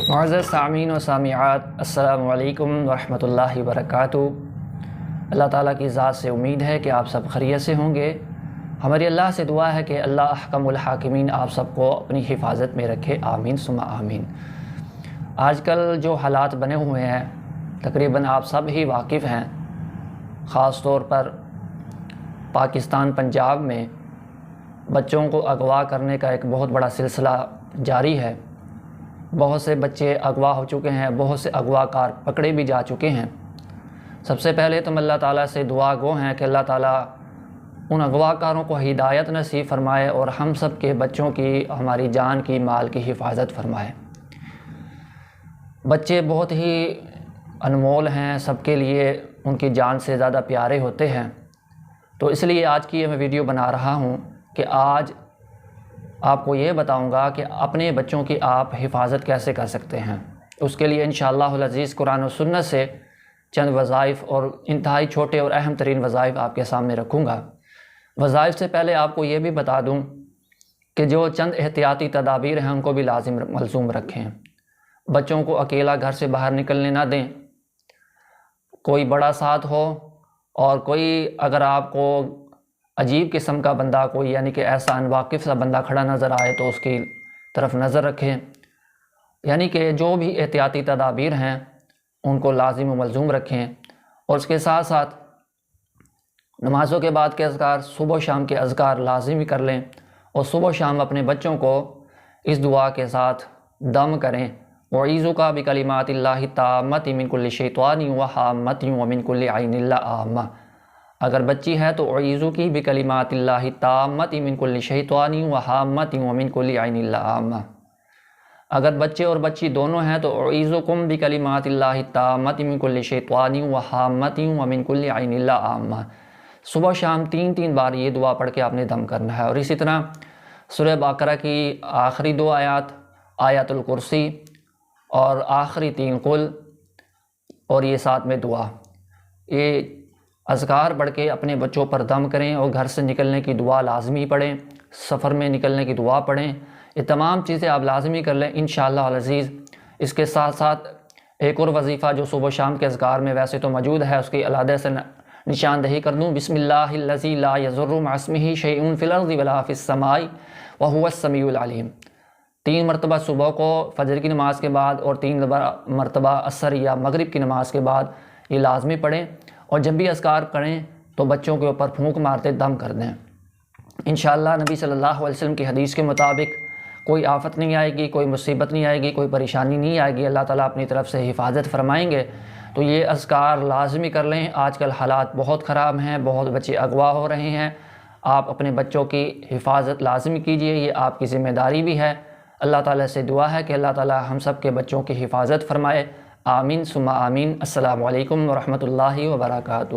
معزز سامعین و سامعات، السلام علیکم ورحمۃ اللہ وبرکاتہ۔ اللہ تعالیٰ کی ذات سے امید ہے کہ آپ سب خیریت سے ہوں گے۔ ہماری اللہ سے دعا ہے کہ اللہ احکم الحاکمین آپ سب کو اپنی حفاظت میں رکھے، آمین ثم آمین۔ آج کل جو حالات بنے ہوئے ہیں تقریباً آپ سب ہی واقف ہیں، خاص طور پر پاکستان پنجاب میں بچوں کو اغوا کرنے کا ایک بہت بڑا سلسلہ جاری ہے۔ بہت سے بچے اغوا ہو چکے ہیں، بہت سے اغوا کار پکڑے بھی جا چکے ہیں۔ سب سے پہلے تو اللہ تعالیٰ سے دعا گو ہیں کہ اللہ تعالیٰ ان اغوا کاروں کو ہدایت نصیب فرمائے اور ہم سب کے بچوں کی، ہماری جان کی، مال کی حفاظت فرمائے۔ بچے بہت ہی انمول ہیں، سب کے لیے ان کی جان سے زیادہ پیارے ہوتے ہیں، تو اس لیے آج کی یہ میں ویڈیو بنا رہا ہوں کہ آج آپ کو یہ بتاؤں گا کہ اپنے بچوں کی آپ حفاظت کیسے کر سکتے ہیں۔ اس کے لیے انشاءاللہ العزیز قرآن و سنت سے چند وظائف اور انتہائی چھوٹے اور اہم ترین وظائف آپ کے سامنے رکھوں گا۔ وظائف سے پہلے آپ کو یہ بھی بتا دوں کہ جو چند احتیاطی تدابیر ہیں ان کو بھی لازم ملزوم رکھیں۔ بچوں کو اکیلا گھر سے باہر نکلنے نہ دیں، کوئی بڑا ساتھ ہو، اور کوئی اگر آپ کو عجیب قسم کا بندہ کوئی یعنی کہ ایسا انواقف سا بندہ کھڑا نظر آئے تو اس کی طرف نظر رکھیں۔ یعنی کہ جو بھی احتیاطی تدابیر ہیں ان کو لازم و ملزوم رکھیں، اور اس کے ساتھ ساتھ نمازوں کے بعد کے اذکار، صبح و شام کے اذکار لازمی کر لیں، اور صبح و شام اپنے بچوں کو اس دعا کے ساتھ دم کریں، وَأُعِيذُكَ بِكَلِمَاتِ اللَّهِ التَّامَّةِ مِنْ كُلِّ شَيْطَانٍ وَهَامَّةٍ وَمِنْ كُلِّ عَيْنٍ لَّامَّةٍ۔ اگر بچی ہے تو اعیذک بکلمات اللہ التامۃ من کل شیطان وہامۃ ومن کل عین لامہ۔ اگر بچے اور بچی دونوں ہیں تو اعیذکم بکلمات اللہ التامۃ من کل شیطان وہامۃ ومن کل عین لامہ۔ صبح شام 3 بار یہ دعا پڑھ کے آپ نے دم کرنا ہے۔ اور اسی طرح سورہ بقرہ کی آخری 2 آیات، آیت الکرسی اور آخری 3 قل، اور یہ ساتھ میں دعا، یہ اذکار پڑھ کے اپنے بچوں پر دم کریں، اور گھر سے نکلنے کی دعا لازمی پڑھیں، سفر میں نکلنے کی دعا پڑھیں۔ یہ تمام چیزیں آپ لازمی کر لیں انشاءاللہ العزیز۔ اس کے ساتھ ساتھ ایک اور وظیفہ جو صبح و شام کے اذکار میں ویسے تو موجود ہے، اس کی علیحدہ سے نشاندہی کر دوں۔ بسم اللہ الذی لا یضر مع اسمہ شیء فی الارض ولا فی السماء وہو السمیع العلیم۔ 3 مرتبہ صبح کو فجر کی نماز کے بعد، اور 3 مرتبہ عصر یا مغرب کی نماز کے بعد یہ لازمی پڑھیں، اور جب بھی اذکار کریں تو بچوں کے اوپر پھونک مارتے دم کر دیں۔ انشاءاللہ نبی صلی اللہ علیہ وسلم کی حدیث کے مطابق کوئی آفت نہیں آئے گی، کوئی مصیبت نہیں آئے گی، کوئی پریشانی نہیں آئے گی، اللہ تعالیٰ اپنی طرف سے حفاظت فرمائیں گے۔ تو یہ اذکار لازمی کر لیں۔ آج کل حالات بہت خراب ہیں، بہت بچے اغوا ہو رہے ہیں۔ آپ اپنے بچوں کی حفاظت لازمی کیجئے، یہ آپ کی ذمہ داری بھی ہے۔ اللہ تعالیٰ سے دعا ہے کہ اللہ تعالیٰ ہم سب کے بچوں کی حفاظت فرمائے، آمین ثم آمین۔ السلام علیکم ورحمۃ اللہ وبرکاتہ۔